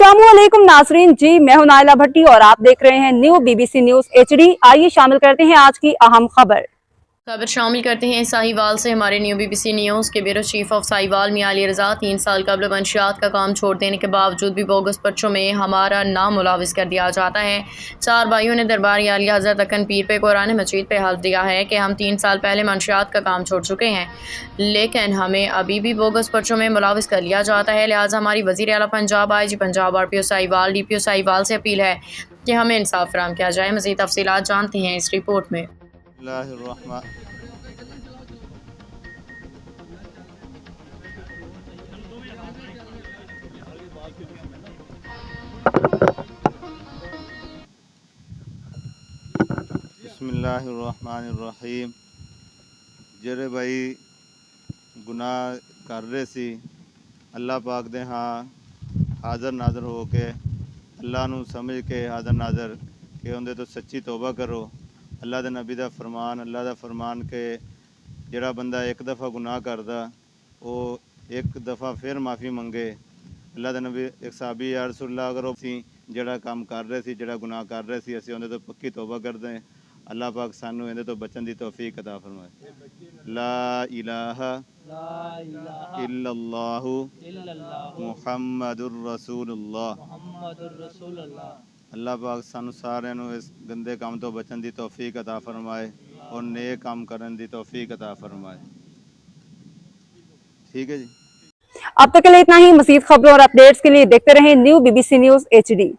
अस्सलामुअलैकुम नाजरीन जी, मैं हूं नाइला भट्टी और आप देख रहे हैं न्यू BBC न्यूज HD। आइए शामिल करते हैं आज की अहम खबर शामिल करते हैं साहिवाल से। हमारे न्यू BBC न्यूज़ के ब्यूरो चीफ ऑफ साहिवाल मियां अली रज़ा 3 साल कबल मंशियात का काम छोड़ देने के बावजूद भी बोगस पर्चों में हमारा नाम मुलविस कर दिया जाता है। 4 भाइयों ने दरबार आलिया हज़रत अक्कन पीर पे कुरान मजीद पे हल्फ दिया है कि हम 3 साल पहले मंशियात का काम छोड़ चुके हैं, लेकिन हमें अभी भी बोगस पर्चों में मुलविस कर लिया जाता है। लिहाजा हमारी वज़ीर आला Punjab IG Punjab RPO Sahiwal DPO Sahiwal से अपील है कि हमें इंसाफ फराहम किया जाए। मज़ीद तफसीलात जानते हैं इस रिपोर्ट में। बिस्मिल्लाहिर्रहमानिर्रहीम। ਜਿਹੜੇ ਭਾਈ ਗੁਨਾਹ ਕਰ ਰਹੇ ਸੀ, ਅੱਲਾਹ ਪਾਕ ਦੇ ਹਾਂ ਹਾਜ਼ਰ ਨਾਜ਼ਰ ਹੋ ਕੇ ਅੱਲਾਹ ਨੂੰ ਸਮਝ ਕੇ ਹਾਜ਼ਰ ਨਾਜ਼ਰ ਕਿ ਉਹਦੇ ਤੋਂ ਸੱਚੀ ਤੌਬਾ ਕਰੋ। ਅੱਲਾਹ ਦੇ ਨਬੀ ਦਾ ਫਰਮਾਨ, ਅੱਲਾਹ ਦਾ ਫਰਮਾਨ ਕਿ ਜਿਹੜਾ ਬੰਦਾ ਇੱਕ ਦਫਾ ਗੁਨਾਹ ਕਰਦਾ ਉਹ ਇੱਕ ਦਫਾ ਫਿਰ ਮਾਫੀ ਮੰਗੇ। ਅੱਲਾਹ ਦੇ ਨਬੀ ਇੱਕ ਸਾਹਬੀ ਯਾ ਰਸੂਲullah ਅਗਰ ਉਹ ਸੀ ਜਿਹੜਾ ਕੰਮ ਕਰ ਰਹੇ ਸੀ, ਜਿਹੜਾ ਗੁਨਾਹ ਕਰ ਰਹੇ ਸੀ, ਅਸੀਂ ਉਹਦੇ ਤੋਂ ਪੱਕੀ ਤੌਬਾ ਕਰਦੇ ਹਾਂ। اللہ پاک سانو اندے تو بچن دی توفیق عطا فرمائے۔ لا الہ الا اللہ محمد الرسول اللہ۔ اللہ پاک سانو سارے نو اس گندے کام تو بچن دی توفیق عطا فرمائے اور نیک کام کرن دی توفیق عطا فرمائے۔ ٹھیک ہے جی، اب تک کے لیے اتنا ہی۔ مزید خبروں اور اپڈیٹس کے لیے دیکھتے رہیں न्यू BBC न्यूज HD۔